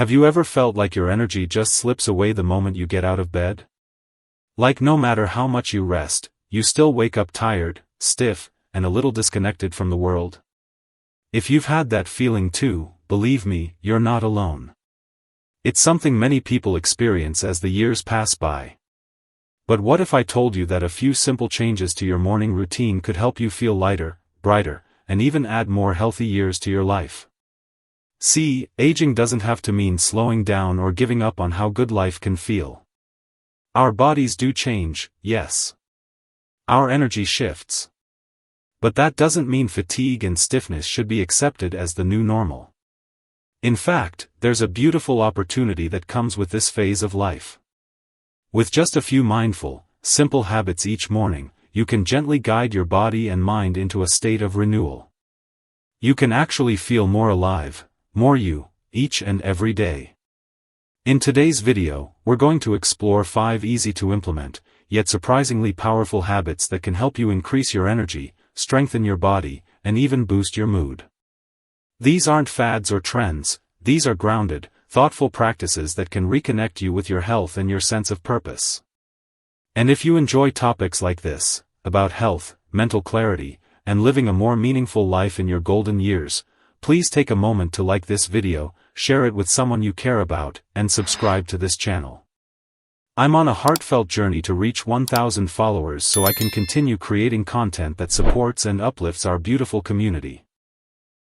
Have you ever felt like your energy just slips away the moment you get out of bed? Like no matter how much you rest, you still wake up tired, stiff, and a little disconnected from the world? If you've had that feeling too, believe me, you're not alone. It's something many people experience as the years pass by. But what if I told you that a few simple changes to your morning routine could help you feel lighter, brighter, and even add more healthy years to your life? See, aging doesn't have to mean slowing down or giving up on how good life can feel. Our bodies do change, yes. Our energy shifts. But that doesn't mean fatigue and stiffness should be accepted as the new normal. In fact, there's a beautiful opportunity that comes with this phase of life. With just a few mindful, simple habits each morning, you can gently guide your body and mind into a state of renewal. You can actually feel more alive, more you, each and every day. In today's video, we're going to explore 5 easy-to-implement, yet surprisingly powerful habits that can help you increase your energy, strengthen your body, and even boost your mood. These aren't fads or trends, these are grounded, thoughtful practices that can reconnect you with your health and your sense of purpose. And if you enjoy topics like this, about health, mental clarity, and living a more meaningful life in your golden years, please take a moment to like this video, share it with someone you care about, and subscribe to this channel. I'm on a heartfelt journey to reach 1,000 followers so I can continue creating content that supports and uplifts our beautiful community.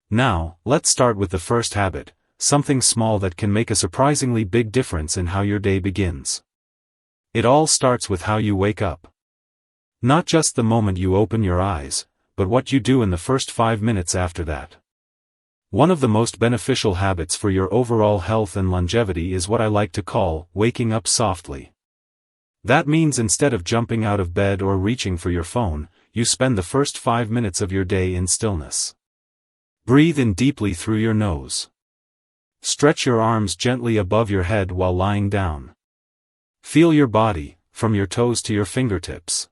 Now, let's start with the first habit, something small that can make a surprisingly big difference in how your day begins. It all starts with how you wake up. Not just the moment you open your eyes, but what you do in the first 5 minutes after that. One of the most beneficial habits for your overall health and longevity is what I like to call waking up softly. That means instead of jumping out of bed or reaching for your phone, you spend the first 5 minutes of your day in stillness. Breathe in deeply through your nose. Stretch your arms gently above your head while lying down. Feel your body, from your toes to your fingertips.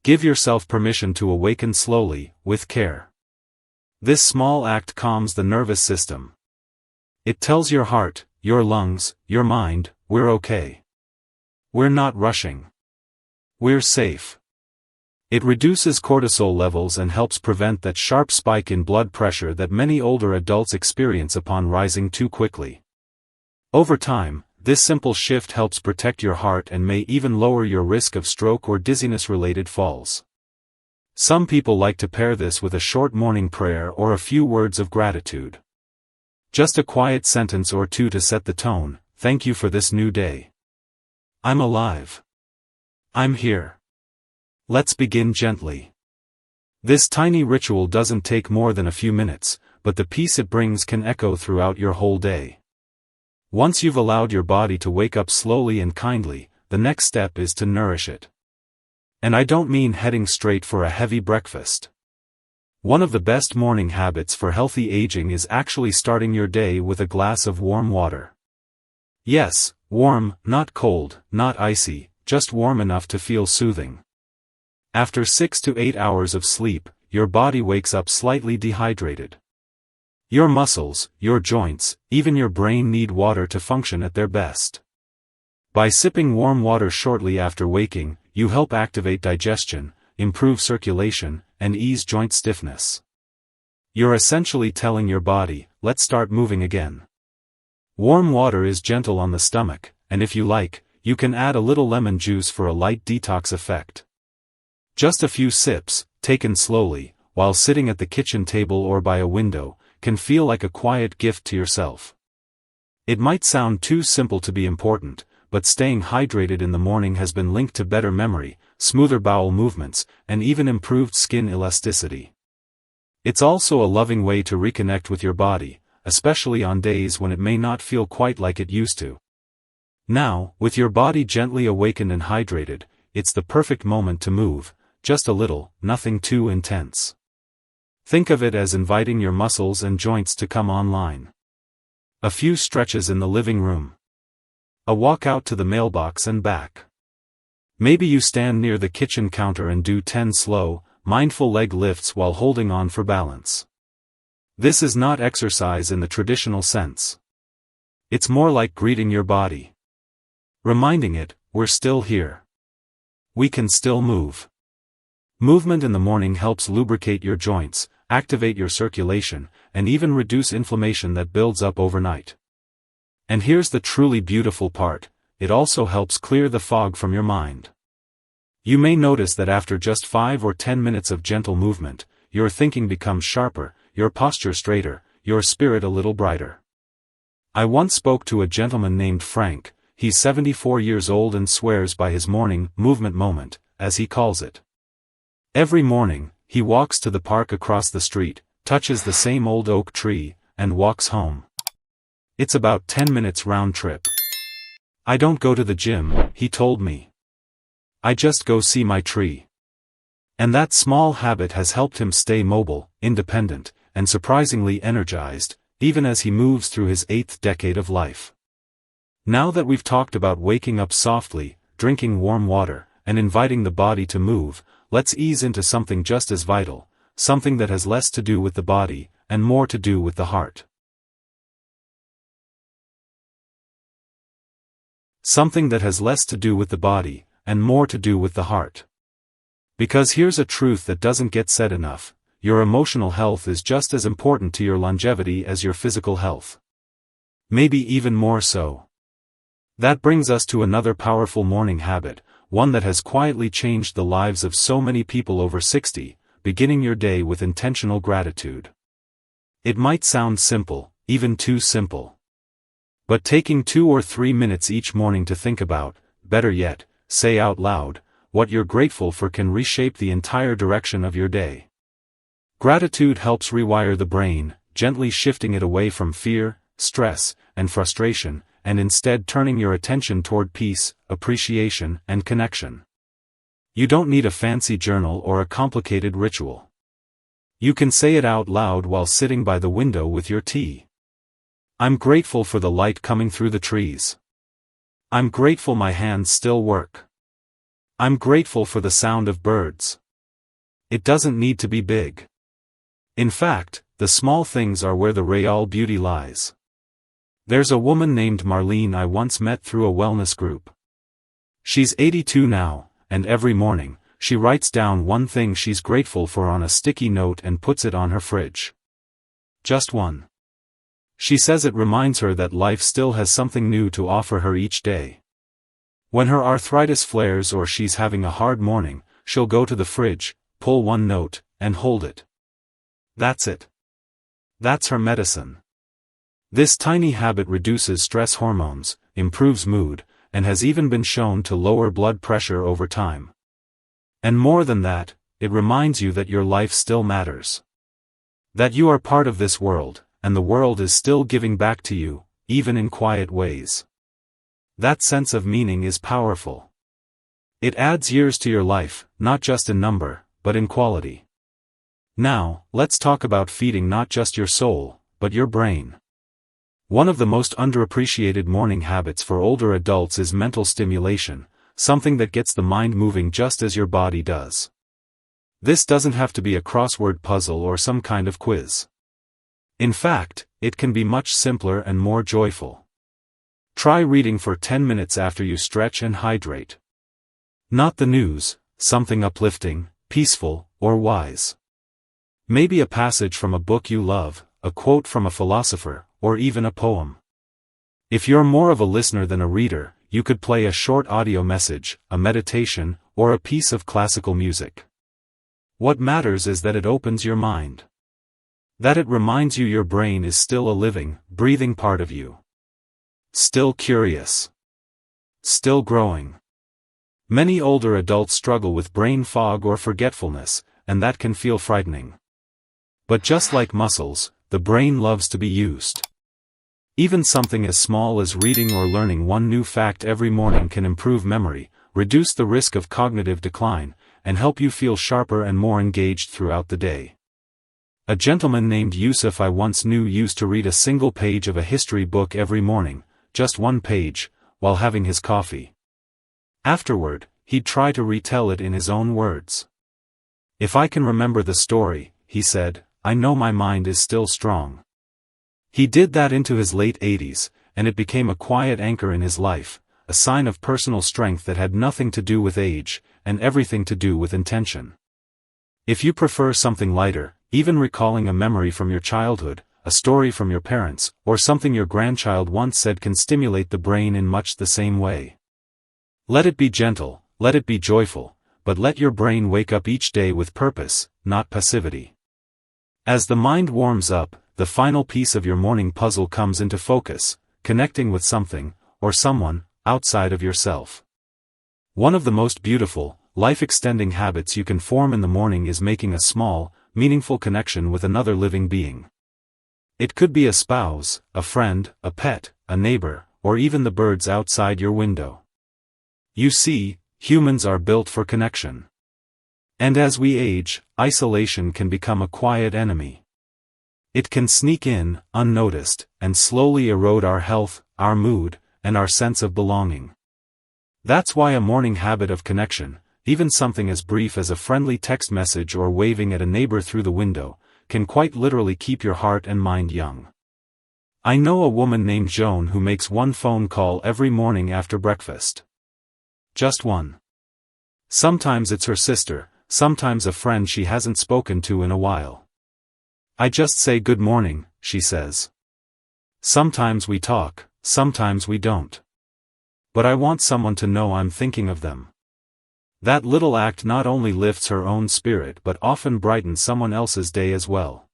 Give yourself permission to awaken slowly, with care. This small act calms the nervous system. It tells your heart, your lungs, your mind, we're okay. We're not rushing. We're safe. It reduces cortisol levels and helps prevent that sharp spike in blood pressure that many older adults experience upon rising too quickly. Over time, this simple shift helps protect your heart and may even lower your risk of stroke or dizziness-related falls. Some people like to pair this with a short morning prayer or a few words of gratitude. Just a quiet sentence or two to set the tone: thank you for this new day. I'm alive. I'm here. Let's begin gently. This tiny ritual doesn't take more than a few minutes, but the peace it brings can echo throughout your whole day. Once you've allowed your body to wake up slowly and kindly, the next step is to nourish it. And I don't mean heading straight for a heavy breakfast. One of the best morning habits for healthy aging is actually starting your day with a glass of warm water. Yes, warm, not cold, not icy, just warm enough to feel soothing. After 6 to 8 hours of sleep, your body wakes up slightly dehydrated. Your muscles, your joints, even your brain need water to function at their best. By sipping warm water shortly after waking, you help activate digestion, improve circulation, and ease joint stiffness. You're essentially telling your body, let's start moving again. Warm water is gentle on the stomach, and if you like, you can add a little lemon juice for a light detox effect. Just a few sips, taken slowly, while sitting at the kitchen table or by a window, can feel like a quiet gift to yourself. It might sound too simple to be important, but staying hydrated in the morning has been linked to better memory, smoother bowel movements, and even improved skin elasticity. It's also a loving way to reconnect with your body, especially on days when it may not feel quite like it used to. Now, with your body gently awakened and hydrated, it's the perfect moment to move, just a little, nothing too intense. Think of it as inviting your muscles and joints to come online. A few stretches in the living room. A walk out to the mailbox and back. Maybe you stand near the kitchen counter and do 10 slow, mindful leg lifts while holding on for balance. This is not exercise in the traditional sense. It's more like greeting your body. Reminding it, we're still here. We can still move. Movement in the morning helps lubricate your joints, activate your circulation, and even reduce inflammation that builds up overnight. And here's the truly beautiful part, it also helps clear the fog from your mind. You may notice that after just 5 or 10 minutes of gentle movement, your thinking becomes sharper, your posture straighter, your spirit a little brighter. I once spoke to a gentleman named Frank. He's 74 years old and swears by his morning movement moment, as he calls it. Every morning, he walks to the park across the street, touches the same old oak tree, and walks home. It's about 10 minutes round trip. I don't go to the gym, he told me. I just go see my tree. And that small habit has helped him stay mobile, independent, and surprisingly energized, even as he moves through his 8th decade of life. Now that we've talked about waking up softly, drinking warm water, and inviting the body to move, let's ease into something just as vital, something that has less to do with the body, and more to do with the heart. Something that has less to do with the body, and more to do with the heart. Because here's a truth that doesn't get said enough, your emotional health is just as important to your longevity as your physical health. Maybe even more so. That brings us to another powerful morning habit, one that has quietly changed the lives of so many people over 60, beginning your day with intentional gratitude. It might sound simple, even too simple. But taking 2 or 3 minutes each morning to think about, better yet, say out loud, what you're grateful for can reshape the entire direction of your day. Gratitude helps rewire the brain, gently shifting it away from fear, stress, and frustration, and instead turning your attention toward peace, appreciation, and connection. You don't need a fancy journal or a complicated ritual. You can say it out loud while sitting by the window with your tea. I'm grateful for the light coming through the trees. I'm grateful my hands still work. I'm grateful for the sound of birds. It doesn't need to be big. In fact, the small things are where the real beauty lies. There's a woman named Marlene I once met through a wellness group. She's 82 now, and every morning, she writes down one thing she's grateful for on a sticky note and puts it on her fridge. Just one. She says it reminds her that life still has something new to offer her each day. When her arthritis flares or she's having a hard morning, she'll go to the fridge, pull one note, and hold it. That's it. That's her medicine. This tiny habit reduces stress hormones, improves mood, and has even been shown to lower blood pressure over time. And more than that, it reminds you that your life still matters. That you are part of this world, and the world is still giving back to you, even in quiet ways. That sense of meaning is powerful. It adds years to your life, not just in number, but in quality. Now, let's talk about feeding not just your soul, but your brain. One of the most underappreciated morning habits for older adults is mental stimulation, something that gets the mind moving just as your body does. This doesn't have to be a crossword puzzle or some kind of quiz. In fact, it can be much simpler and more joyful. Try reading for 10 minutes after you stretch and hydrate. Not the news, something uplifting, peaceful, or wise. Maybe a passage from a book you love, a quote from a philosopher, or even a poem. If you're more of a listener than a reader, you could play a short audio message, a meditation, or a piece of classical music. What matters is that it opens your mind. That it reminds you your brain is still a living, breathing part of you. Still curious. Still growing. Many older adults struggle with brain fog or forgetfulness, and that can feel frightening. But just like muscles, the brain loves to be used. Even something as small as reading or learning one new fact every morning can improve memory, reduce the risk of cognitive decline, and help you feel sharper and more engaged throughout the day. A gentleman named Yusuf I once knew used to read a single page of a history book every morning, just one page, while having his coffee. Afterward, he'd try to retell it in his own words. "If I can remember the story," he said, "I know my mind is still strong." He did that into his late 80s, and it became a quiet anchor in his life, a sign of personal strength that had nothing to do with age, and everything to do with intention. If you prefer something lighter, even recalling a memory from your childhood, a story from your parents, or something your grandchild once said can stimulate the brain in much the same way. Let it be gentle, let it be joyful, but let your brain wake up each day with purpose, not passivity. As the mind warms up, the final piece of your morning puzzle comes into focus, connecting with something, or someone, outside of yourself. One of the most beautiful, life-extending habits you can form in the morning is making a small, meaningful connection with another living being. It could be a spouse, a friend, a pet, a neighbor, or even the birds outside your window. You see, humans are built for connection. And as we age, isolation can become a quiet enemy. It can sneak in, unnoticed, and slowly erode our health, our mood, and our sense of belonging. That's why a morning habit of connection, even something as brief as a friendly text message or waving at a neighbor through the window, can quite literally keep your heart and mind young. I know a woman named Joan who makes one phone call every morning after breakfast. Just one. Sometimes it's her sister, sometimes a friend she hasn't spoken to in a while. I just say good morning, she says. Sometimes we talk, sometimes we don't. But I want someone to know I'm thinking of them. That little act not only lifts her own spirit but often brightens someone else's day as well.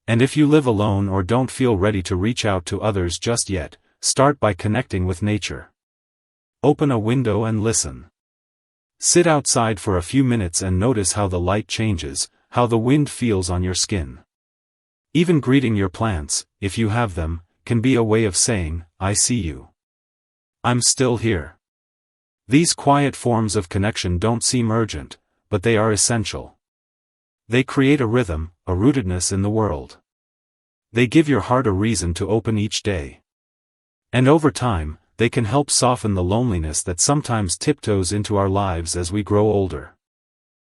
And if you live alone or don't feel ready to reach out to others just yet, start by connecting with nature. Open a window and listen. Sit outside for a few minutes and notice how the light changes, how the wind feels on your skin. Even greeting your plants, if you have them, can be a way of saying, I see you. I'm still here. These quiet forms of connection don't seem urgent, but they are essential. They create a rhythm, a rootedness in the world. They give your heart a reason to open each day. And over time, they can help soften the loneliness that sometimes tiptoes into our lives as we grow older.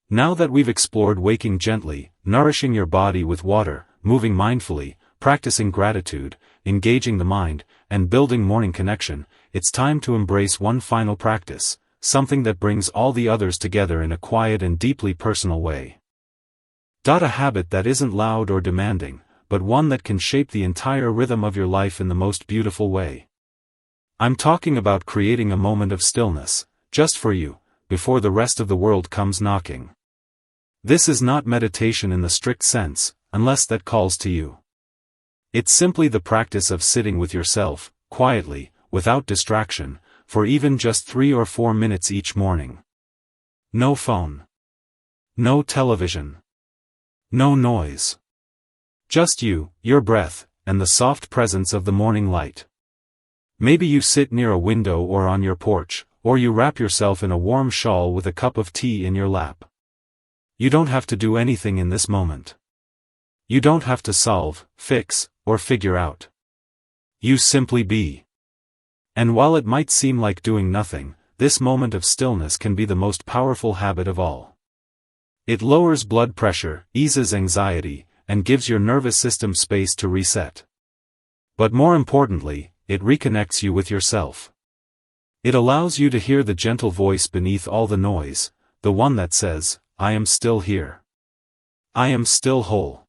Now that we've explored waking gently, nourishing your body with water, moving mindfully, practicing gratitude, engaging the mind, and building morning connection, it's time to embrace one final practice, something that brings all the others together in a quiet and deeply personal way. A habit that isn't loud or demanding, but one that can shape the entire rhythm of your life in the most beautiful way. I'm talking about creating a moment of stillness, just for you, before the rest of the world comes knocking. This is not meditation in the strict sense, unless that calls to you. It's simply the practice of sitting with yourself, quietly, without distraction, for even just 3 or 4 minutes each morning. No phone. No television. No noise. Just you, your breath, and the soft presence of the morning light. Maybe you sit near a window or on your porch, or you wrap yourself in a warm shawl with a cup of tea in your lap. You don't have to do anything in this moment. You don't have to solve, fix, or figure out. You simply be. And while it might seem like doing nothing, this moment of stillness can be the most powerful habit of all. It lowers blood pressure, eases anxiety, and gives your nervous system space to reset. But more importantly, it reconnects you with yourself. It allows you to hear the gentle voice beneath all the noise, the one that says, I am still here. I am still whole.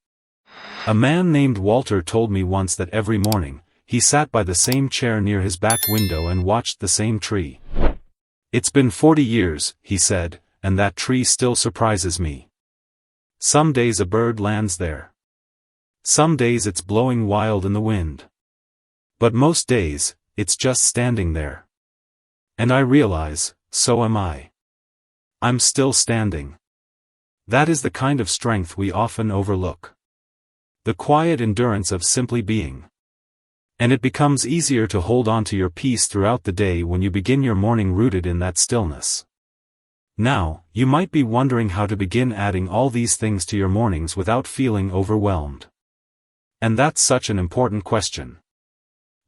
A man named Walter told me once that every morning, he sat by the same chair near his back window and watched the same tree. It's been 40 years, he said, and that tree still surprises me. Some days a bird lands there. Some days it's blowing wild in the wind. But most days, it's just standing there. And I realize, so am I. I'm still standing. That is the kind of strength we often overlook. The quiet endurance of simply being. And it becomes easier to hold on to your peace throughout the day when you begin your morning rooted in that stillness. Now, you might be wondering how to begin adding all these things to your mornings without feeling overwhelmed. And that's such an important question.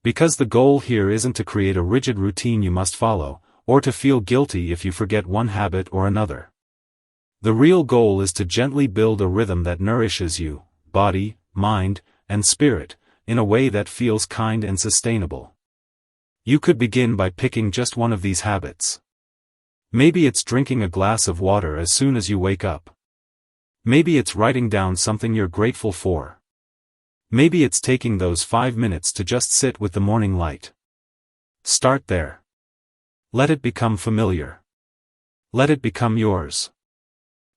Because the goal here isn't to create a rigid routine you must follow, or to feel guilty if you forget one habit or another. The real goal is to gently build a rhythm that nourishes you, body, mind, and spirit, in a way that feels kind and sustainable. You could begin by picking just one of these habits. Maybe it's drinking a glass of water as soon as you wake up. Maybe it's writing down something you're grateful for. Maybe it's taking those 5 minutes to just sit with the morning light. Start there. Let it become familiar. Let it become yours.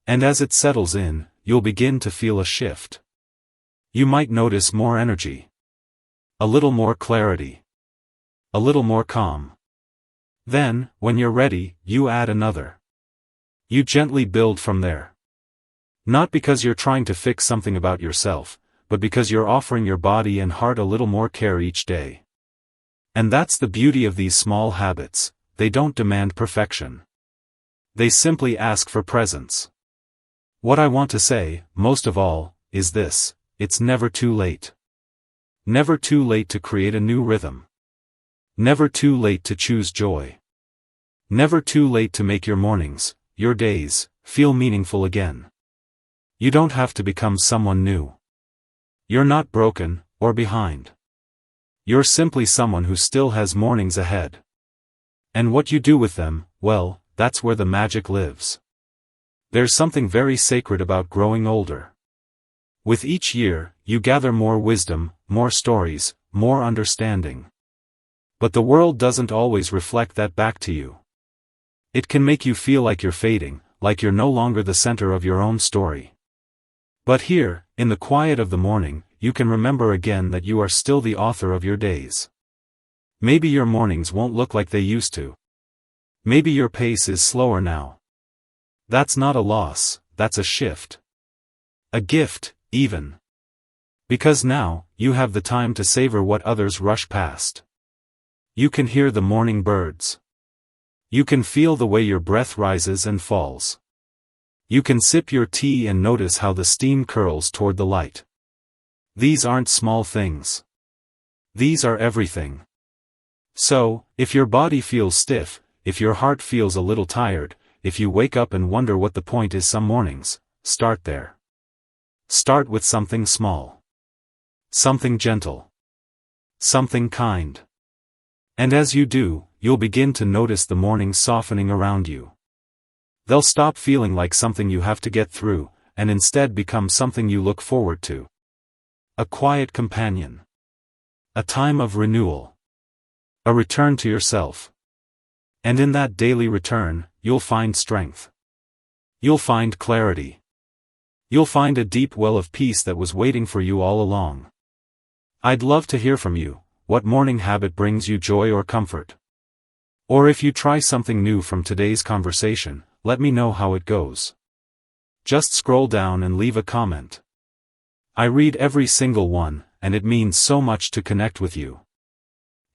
And as it settles in, you'll begin to feel a shift. You might notice more energy. A little more clarity. A little more calm. Then, when you're ready, you add another. You gently build from there. Not because you're trying to fix something about yourself, but because you're offering your body and heart a little more care each day. And that's the beauty of these small habits, they don't demand perfection. They simply ask for presence. What I want to say, most of all, is this: it's never too late. Never too late to create a new rhythm. Never too late to choose joy. Never too late to make your mornings, your days, feel meaningful again. You don't have to become someone new. You're not broken, or behind. You're simply someone who still has mornings ahead. And what you do with them, well, that's where the magic lives. There's something very sacred about growing older. With each year, you gather more wisdom, more stories, more understanding. But the world doesn't always reflect that back to you. It can make you feel like you're fading, like you're no longer the center of your own story. But here, in the quiet of the morning, you can remember again that you are still the author of your days. Maybe your mornings won't look like they used to. Maybe your pace is slower now. That's not a loss, that's a shift. A gift, even. Because now, you have the time to savor what others rush past. You can hear the morning birds. You can feel the way your breath rises and falls. You can sip your tea and notice how the steam curls toward the light. These aren't small things. These are everything. So, if your body feels stiff, if your heart feels a little tired, if you wake up and wonder what the point is some mornings, start there. Start with something small. Something gentle. Something kind. And as you do, you'll begin to notice the mornings softening around you. They'll stop feeling like something you have to get through, and instead become something you look forward to. A quiet companion. A time of renewal. A return to yourself. And in that daily return, you'll find strength. You'll find clarity. You'll find a deep well of peace that was waiting for you all along. I'd love to hear from you. What morning habit brings you joy or comfort? Or if you try something new from today's conversation, let me know how it goes. Just scroll down and leave a comment. I read every single one, and it means so much to connect with you.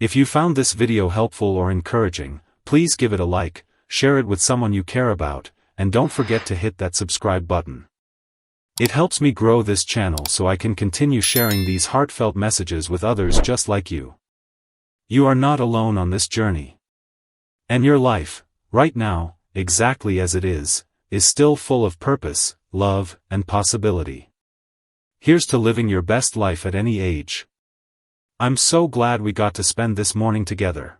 If you found this video helpful or encouraging, please give it a like, share it with someone you care about, and don't forget to hit that subscribe button. It helps me grow this channel so I can continue sharing these heartfelt messages with others just like you. You are not alone on this journey. And your life, right now, exactly as it is still full of purpose, love, and possibility. Here's to living your best life at any age. I'm so glad we got to spend this morning together.